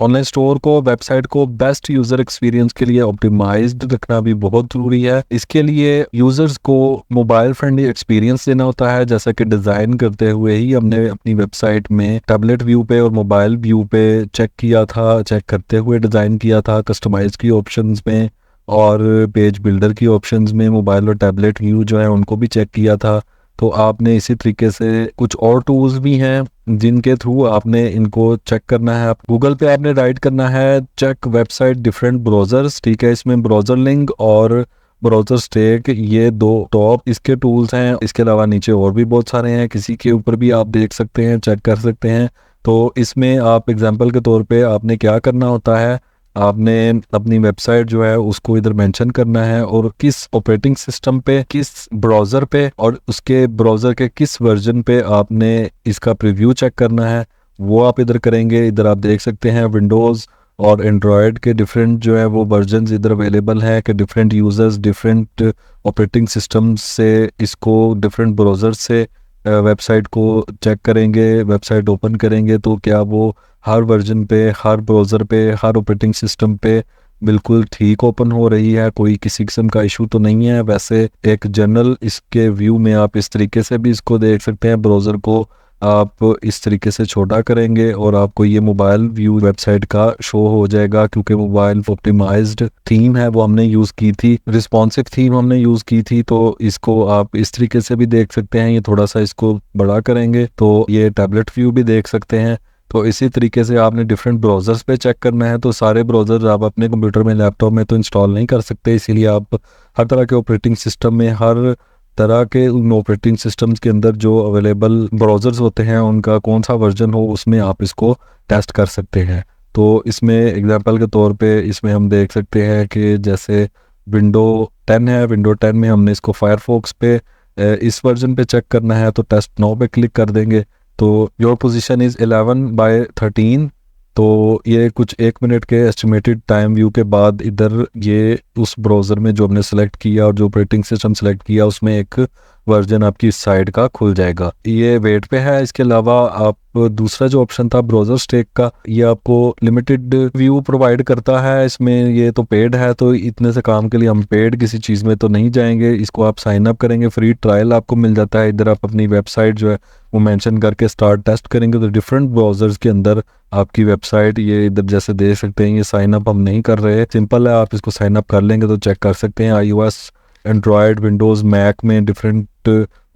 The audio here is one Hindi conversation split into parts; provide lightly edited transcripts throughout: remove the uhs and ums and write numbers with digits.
ऑनलाइन स्टोर को, वेबसाइट को बेस्ट यूजर एक्सपीरियंस के लिए ऑप्टिमाइज्ड रखना भी बहुत जरूरी है। इसके लिए यूजर्स को मोबाइल फ्रेंडली एक्सपीरियंस देना होता है, जैसा कि डिजाइन करते हुए ही हमने अपनी वेबसाइट में टैबलेट व्यू पे और मोबाइल व्यू पे चेक किया था, चेक करते हुए डिजाइन किया था, कस्टमाइज की ऑप्शंस में और पेज बिल्डर की ऑप्शंस में मोबाइल और टैबलेट व्यू जो है उनको भी चेक किया था। तो आपने इसी तरीके से कुछ और टूल्स भी हैं जिनके थ्रू आपने इनको चेक करना है। गूगल पे आपने राइट करना है चेक वेबसाइट डिफरेंट ब्राउजर्स, ठीक है। इसमें ब्राउजर लिंक और ब्राउजर स्टेक ये दो टॉप इसके टूल्स हैं। इसके अलावा नीचे और भी बहुत सारे हैं, किसी के ऊपर भी आप देख सकते हैं, चेक कर सकते हैं। तो इसमें आप एग्जांपल के तौर पे आपने क्या करना होता है, आपने अपनी वेबसाइट जो है उसको इधर मेंशन करना है और किस ऑपरेटिंग सिस्टम पे, किस ब्राउज़र पे और उसके ब्राउज़र के किस वर्जन पे आपने इसका प्रीव्यू चेक करना है, वो आप इधर करेंगे। इधर आप देख सकते हैं विंडोज़ और एंड्रॉयड के डिफरेंट जो है वो वर्जन्स इधर अवेलेबल हैं कि different users different operating system से इसको डिफरेंट ब्राउज़र से वेबसाइट को चेक करेंगे, वेबसाइट ओपन करेंगे तो क्या वो हर वर्जन पे, हर ब्राउज़र पे, हर ऑपरेटिंग सिस्टम पे बिल्कुल ठीक ओपन हो रही है, कोई किसी किस्म का इशू तो नहीं है। वैसे एक जनरल इसके व्यू में आप इस तरीके से भी इसको देख सकते हैं। ब्राउज़र को आप इस तरीके से छोटा करेंगे और आपको ये मोबाइल व्यू वेबसाइट का शो हो जाएगा, क्योंकि मोबाइल ऑप्टिमाइज्ड थीम है वो हमने यूज़ की थी, रिस्पॉन्सिव थीम हमने यूज़ की थी। तो इसको आप इस तरीके से भी देख सकते हैं। ये थोड़ा सा इसको बड़ा करेंगे तो ये टैबलेट व्यू भी देख सकते हैं। तो इसी तरीके से आपने डिफरेंट ब्राउज़र्स पे चेक करना है। तो सारे ब्राउज़र आप अपने कंप्यूटर में, लैपटॉप में तो इंस्टॉल नहीं कर सकते, इसीलिए आप हर तरह के ऑपरेटिंग सिस्टम में, हर तरह के उन ऑपरेटिंग सिस्टम्स के अंदर जो अवेलेबल ब्राउज़र्स होते हैं उनका कौन सा वर्जन हो उसमें आप इसको टेस्ट कर सकते हैं। तो इसमें एग्जांपल के तौर पे इसमें हम देख सकते हैं कि जैसे विंडो 10 है, विंडो 10 में हमने इसको फायरफॉक्स पे इस वर्जन पे चेक करना है तो टेस्ट नाउ पे क्लिक कर देंगे। तो योर पोजीशन इज़ 11/13। तो ये कुछ 1 मिनट के एस्टिमेटेड टाइम व्यू के बाद इधर ये उस ब्राउज़र में जो हमने सेलेक्ट किया और जो ऑपरेटिंग सिस्टम सेलेक्ट किया उसमें एक वर्जन आपकी साइड का खुल जाएगा। ये वेट पे है। इसके अलावा आप दूसरा जो ऑप्शन था ब्राउज़र स्टेक का, ये आपको लिमिटेड व्यू प्रोवाइड करता है। इसमें ये तो पेड है, तो इतने से काम के लिए हम पेड किसी चीज़ में तो नहीं जाएंगे। इसको आप साइन अप करेंगे, फ्री ट्रायल आपको मिल जाता है। इधर आप अपनी वेबसाइट जो है वो मेंशन करके स्टार्ट टेस्ट करेंगे तो डिफरेंट ब्राउज़र्स के अंदर आपकी वेबसाइट, ये इधर जैसे देख सकते हैं, ये साइन अप हम नहीं कर रहे, सिंपल है। आप इसको साइन अप कर लेंगे तो चेक कर सकते हैं iOS, एंड्रॉयड, विंडोज़, मैक में डिफरेंट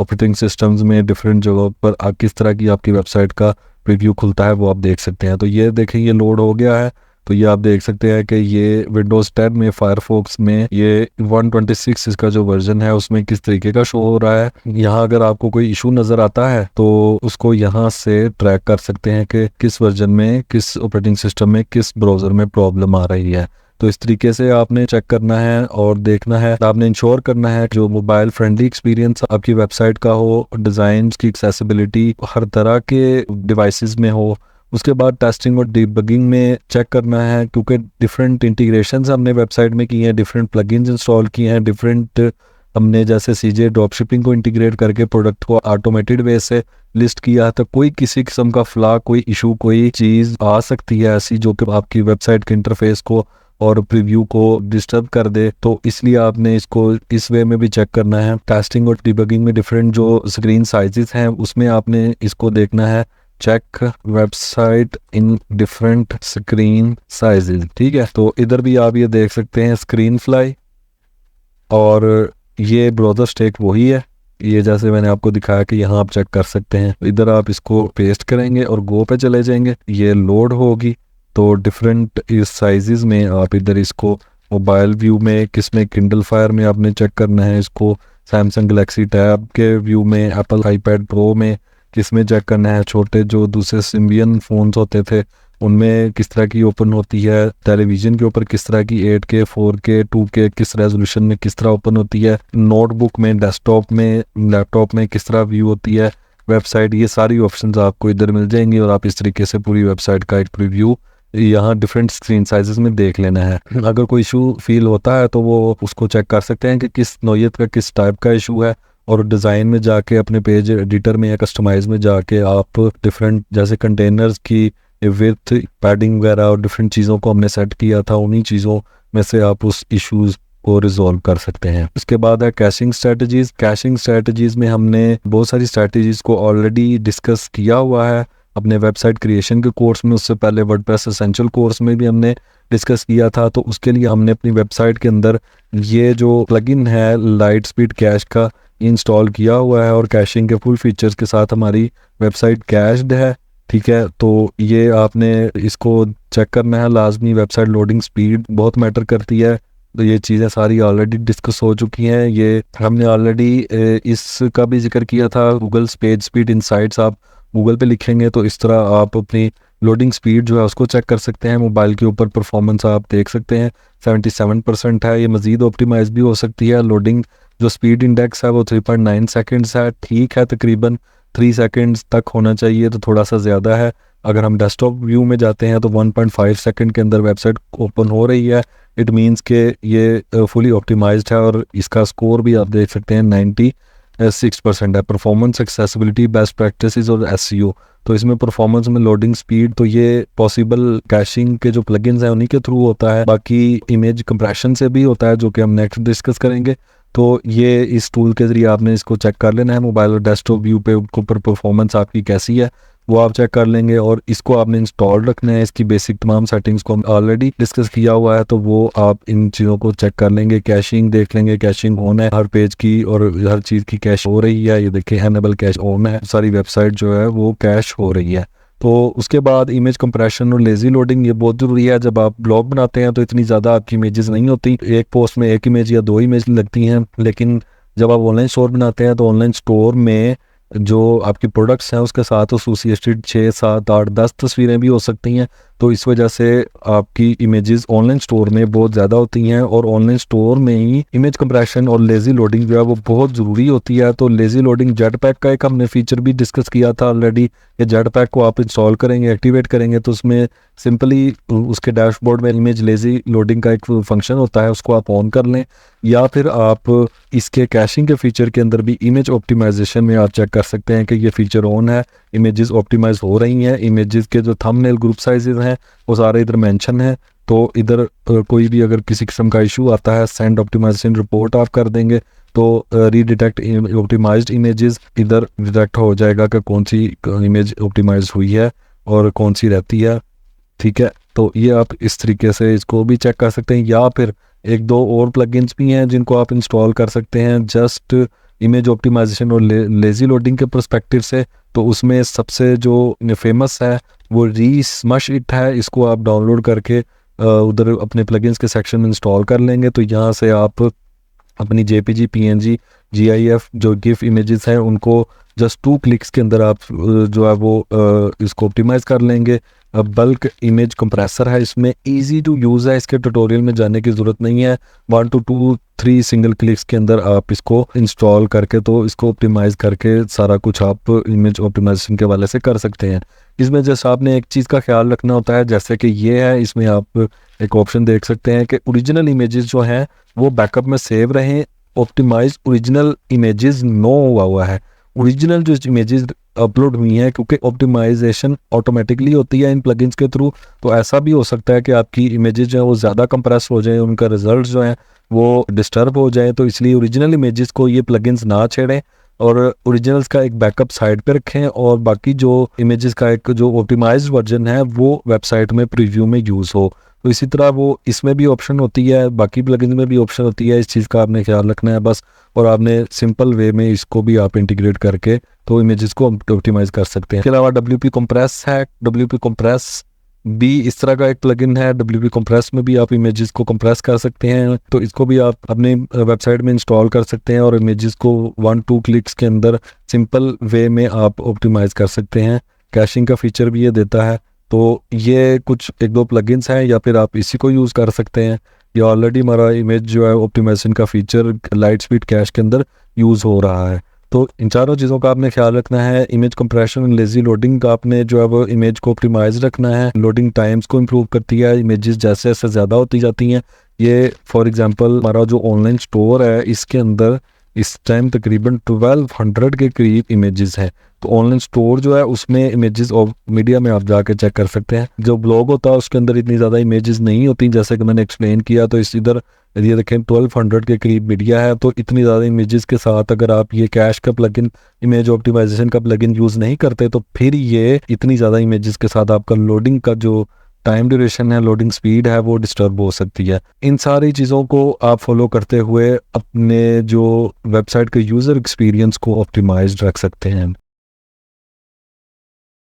ऑपरेटिंग सिस्टम्स में डिफरेंट जगहों पर किस तरह की आपकी वेबसाइट का प्रीव्यू खुलता है वो आप देख सकते हैं। तो ये देखें, ये लोड हो गया है। तो ये आप देख सकते हैं कि ये विंडोज़ 10 में फायरफॉक्स में ये 126 इसका जो वर्जन है उसमें किस तरीके का शो हो रहा है। यहाँ अगर आपको कोई इशू नज़र आता है तो उसको यहाँ से ट्रैक कर सकते हैं कि किस वर्जन में, किस ऑपरेटिंग सिस्टम में, किस ब्राउज़र में प्रॉब्लम आ रही है। तो इस तरीके से आपने चेक करना है और देखना है, आपने इंश्योर करना है जो मोबाइल फ्रेंडली एक्सपीरियंस आपकी वेबसाइट का हो, डिज़ाइन की एक्सेसिबिलिटी हर तरह के डिवाइसेस में हो। उसके बाद टेस्टिंग और डिबगिंग में चेक करना है, क्योंकि डिफरेंट इंटीग्रेशंस हमने वेबसाइट में की हैं, डिफरेंट प्लगइन्स इंस्टॉल किए हैं, डिफरेंट हमने जैसे CJ ड्रॉपशिपिंग को इंटीग्रेट करके प्रोडक्ट को ऑटोमेटेड वे से लिस्ट किया है। तो कोई किसी किस्म का फ्ला, कोई इशू, कोई चीज़ आ सकती है ऐसी जो कि आपकी वेबसाइट के इंटरफेस को और प्रीव्यू को डिस्टर्ब कर दे, तो इसलिए आपने इसको इस वे में भी चेक करना है। टेस्टिंग और डिबगिंग में डिफरेंट जो स्क्रीन साइजेस हैं उसमें आपने इसको देखना है, check website in different screen sizes, ठीक है। तो इधर भी आप ये देख सकते हैं स्क्रीन फ्लाई, और ये ब्राउज़र स्टेक वही है, ये जैसे मैंने आपको दिखाया कि यहाँ आप चेक कर सकते हैं। इधर आप इसको पेस्ट करेंगे और गो पे चले जाएंगे, ये लोड होगी। तो डिफरेंट इस साइजेस में आप इधर इसको मोबाइल व्यू में, किस में, किंडल फायर में आपने चेक करना है इसको, सैमसंग गैलेक्सी टैब के व्यू में, एप्पल आईपैड प्रो में किस में चेक करना है, छोटे जो दूसरे सिम्बियन फ़ोन्स होते थे उनमें किस तरह की ओपन होती है, टेलीविज़न के ऊपर किस तरह की 8K 4K 2K किस रेजोल्यूशन में किस तरह ओपन होती है, नोटबुक में, डेस्कटॉप में, लैपटॉप में किस तरह व्यू होती है वेबसाइट, ये सारी ऑप्शंस आपको इधर मिल जाएंगी और आप इस तरीके से पूरी वेबसाइट का एक प्रीव्यू यहाँ डिफरेंट स्क्रीन साइजेस में देख लेना है। अगर कोई इशू फील होता है तो वो उसको चेक कर सकते हैं कि किस नौयत का, किस टाइप का इशू है, और डिज़ाइन में जाके अपने पेज एडिटर में या कस्टमाइज में जाके आप डिफरेंट जैसे कंटेनर्स की विथ पैडिंग वगैरह और डिफरेंट चीज़ों को हमने सेट किया था, उन्हीं चीज़ों में से आप उस इश्यूज़ को रिजॉल्व कर सकते हैं। उसके बाद है कैशिंग स्ट्रेटजीज। कैशिंग स्ट्रेटजीज में हमने बहुत सारी स्ट्रेटजीज को ऑलरेडी डिस्कस किया हुआ है अपने वेबसाइट क्रिएशन के कोर्स में, उससे पहले वर्डप्रेस एसेंशियल कोर्स में भी हमने डिस्कस किया था। तो उसके लिए हमने अपनी वेबसाइट के अंदर ये जो प्लगइन है लाइट स्पीड कैश का इंस्टॉल किया हुआ है और कैशिंग के फुल फीचर्स के साथ हमारी वेबसाइट कैश्ड है। ठीक है, तो ये आपने इसको चेक करना है लाजमी। वेबसाइट लोडिंग स्पीड बहुत मैटर करती है, तो ये चीज़ें सारी ऑलरेडी डिस्कस हो चुकी हैं। ये हमने ऑलरेडी इसका भी जिक्र किया था। गूगल पेज स्पीड इनसाइट्स आप गूगल पे लिखेंगे तो इस तरह आप अपनी लोडिंग स्पीड जो है उसको चेक कर सकते हैं। मोबाइल के ऊपर परफॉर्मेंस आप देख सकते हैं 77% है। ये मज़ीद ऑप्टिमाइज भी हो सकती है। लोडिंग जो स्पीड इंडेक्स है वो 3.9 सेकेंड्स है, ठीक है, तकरीबन 3 सेकेंड्स तक होना चाहिए, तो थोड़ा सा ज़्यादा है। अगर हम डेस्कटॉप व्यू में जाते हैं तो 1.5 सेकेंड के अंदर वेबसाइट ओपन हो रही है। इट मीन्स के ये फुली ऑप्टिमाइज्ड है और इसका स्कोर भी आप देख सकते हैं 96% है। परफॉर्मेंस, एक्सेसिबिलिटी, बेस्ट प्रैक्टिसेस और एसईओ, तो इसमें परफॉर्मेंस में लोडिंग स्पीड तो ये पॉसिबल कैशिंग के जो प्लगइन्स हैं उन्हीं के थ्रू होता है। बाकी इमेज कंप्रेशन से भी होता है, जो कि हम नेक्स्ट डिस्कस करेंगे। तो ये इस टूल के ज़रिए आपने इसको चेक कर लेना है। मोबाइल और डेस्कटॉप व्यू पे ऊपर परफॉर्मेंस आपकी कैसी है वो आप चेक कर लेंगे और इसको आपने इंस्टॉल रखना है। इसकी बेसिक तमाम सेटिंग्स को हम ऑलरेडी डिस्कस किया हुआ है, तो वो आप इन चीज़ों को चेक कर लेंगे। कैशिंग देख लेंगे, कैशिंग ऑन है हर पेज की और हर चीज़ की कैश हो रही है। ये देखिए एनेबल कैश ऑन है, सारी वेबसाइट जो है वो कैश हो रही है। तो उसके बाद इमेज कंप्रेशन और लेजी लोडिंग, ये बहुत ज़रूरी है। जब आप ब्लॉग बनाते हैं तो इतनी ज़्यादा आपकी इमेजेस नहीं होती, एक पोस्ट में एक इमेज या 2 इमेज लगती हैं। लेकिन जब आप ऑनलाइन स्टोर बनाते हैं तो ऑनलाइन स्टोर में जो आपकी प्रोडक्ट्स हैं उसके साथ एसोसिएटेड 6, 7, 8, 10 तस्वीरें भी हो सकती हैं। तो इस वजह से आपकी इमेजेस ऑनलाइन स्टोर में बहुत ज़्यादा होती हैं और ऑनलाइन स्टोर में ही इमेज कंप्रेशन और लेज़ी लोडिंग जो है वो बहुत ज़रूरी होती है। तो लेज़ी लोडिंग जेट पैक का एक हमने फीचर भी डिस्कस किया था ऑलरेडी। ये जेट पैक को आप इंस्टॉल करेंगे, एक्टिवेट करेंगे तो उसमें सिंपली उसके डैशबोर्ड में इमेज लेज़ी लोडिंग का एक फंक्शन होता है, उसको आप ऑन कर लें। या फिर आप इसके कैशिंग के फीचर के अंदर भी इमेज ऑप्टिमाइजेशन में आप चेक कर सकते हैं कि ये फीचर ऑन है, इमेजेस ऑप्टिमाइज हो रही हैं। इमेजेस के जो थंबनेल ग्रुप साइजेस हैं वो सारे इधर मेंशन है। तो इधर कोई भी अगर किसी किस्म का इशू आता है, सेंड ऑप्टिमाइजेशन रिपोर्ट आप कर देंगे तो रीडिटेक्ट ऑप्टिमाइज्ड इमेजेस इधर डिटेक्ट हो जाएगा कि कौन सी इमेज ऑप्टिमाइज हुई है और कौन सी रहती है। ठीक है, तो ये आप इस तरीके से इसको भी चेक कर सकते हैं। या फिर 1-2 और प्लगइन्स भी हैं जिनको आप इंस्टॉल कर सकते हैं जस्ट इमेज ऑप्टिमाइजेशन और लेजी लोडिंग के पर्सपेक्टिव से। तो उसमें सबसे जो फेमस है वो रीस्मश इट है। इसको आप डाउनलोड करके उधर अपने प्लगइन्स के सेक्शन में इंस्टॉल कर लेंगे। तो यहाँ से आप अपनी जेपीजी, पीएनजी, जीआईएफ जो गिफ इमेजेस हैं उनको जस्ट 2 क्लिक्स के अंदर आप जो है वो इसको ऑप्टिमाइज़ कर लेंगे। बल्क इमेज कंप्रेसर है, इसमें इजी टू यूज़ है, इसके ट्यूटोरियल में जाने की ज़रूरत नहीं है। 1 to 2, 3 सिंगल क्लिक्स के अंदर आप इसको इंस्टॉल करके तो इसको ऑप्टिमाइज़ करके सारा कुछ आप इमेज ऑप्टिमाइजेशन के वाले से कर सकते हैं। इसमें जैसे आपने एक चीज़ का ख्याल रखना होता है, जैसे कि ये है, इसमें आप एक ऑप्शन देख सकते हैं कि ओरिजिनल इमेजेस जो हैं वो बैकअप में सेव रहें। ऑप्टिमाइज ओरिजिनल इमेजेस नो हुआ है, ओरिजिनल जो इमेजेस अपलोड हुई हैं, क्योंकि ऑप्टिमाइजेशन ऑटोमेटिकली होती है इन प्लगइन्स के थ्रू। तो ऐसा भी हो सकता है कि आपकी इमेजेस जो है वो ज़्यादा कंप्रेस हो जाए, उनका रिजल्ट जो है वो डिस्टर्ब हो जाए। तो इसलिए ओरिजिनल इमेजेस को ये प्लगइन्स ना छेड़ें और ओरिजिनल्स का एक बैकअप साइड पे रखें और बाकी जो इमेजेस का एक जो ऑप्टिमाइज्ड वर्जन है वो वेबसाइट में प्रीव्यू में यूज़ हो। तो इसी तरह वो इसमें भी ऑप्शन होती है, बाकी प्लगइन्स में भी ऑप्शन होती है। इस चीज़ का आपने ख्याल रखना है बस, और आपने सिंपल वे में इसको भी आप इंटीग्रेट करके तो इमेजेस को ऑप्टिमाइज कर सकते हैं। इसके अलावा WP कंप्रेस है, WP कंप्रेस भी इस तरह का एक प्लगइन है। WP कंप्रेस में भी आप इमेजेस को कंप्रेस कर सकते हैं, तो इसको भी आप अपने वेबसाइट में इंस्टॉल कर सकते हैं और इमेजेस को 1-2 क्लिक्स के अंदर सिंपल वे में आप ऑप्टिमाइज कर सकते हैं। कैशिंग का फीचर भी ये देता है। तो ये कुछ 1-2 प्लगइन्स हैं, या फिर आप इसी को यूज़ कर सकते हैं। ये ऑलरेडी हमारा इमेज जो है ऑप्टिमाइजेशन का फीचर लाइट स्पीड कैश के अंदर यूज़ हो रहा है। तो इन चारों चीज़ों का आपने ख्याल रखना है। इमेज कंप्रेशन और लेजी लोडिंग का आपने जो है वो इमेज को ऑप्टिमाइज रखना है। लोडिंग टाइम्स को इम्प्रूव करती है, इमेजेस जैसे जैसे ज़्यादा होती जाती हैं। ये फॉर एग्जांपल हमारा जो ऑनलाइन स्टोर है इसके अंदर इस टाइम तकरीबन 1200 के करीब इमेजेस हैं। तो ऑनलाइन स्टोर जो है उसमें इमेजेस और मीडिया में आप जाके चेक कर सकते हैं। जो ब्लॉग होता है उसके अंदर इतनी ज़्यादा इमेजेस नहीं होती, जैसे कि मैंने एक्सप्लेन किया। तो इस इधर ये देखें 1200 के करीब मीडिया है, तो इतनी ज़्यादा इमेजेस के साथ अगर आप ये कैश का प्लगइन, इमेज ऑप्टिमाइजेशन का प्लगइन यूज़ नहीं करते, तो फिर ये इतनी ज़्यादा इमेजेस के साथ आपका लोडिंग का जो टाइम ड्यूरेशन है, लोडिंग स्पीड है, वो डिस्टर्ब हो सकती है। इन सारी चीज़ों को आप फॉलो करते हुए अपने जो वेबसाइट के यूज़र एक्सपीरियंस को ऑप्टिमाइज्ड रख सकते हैं।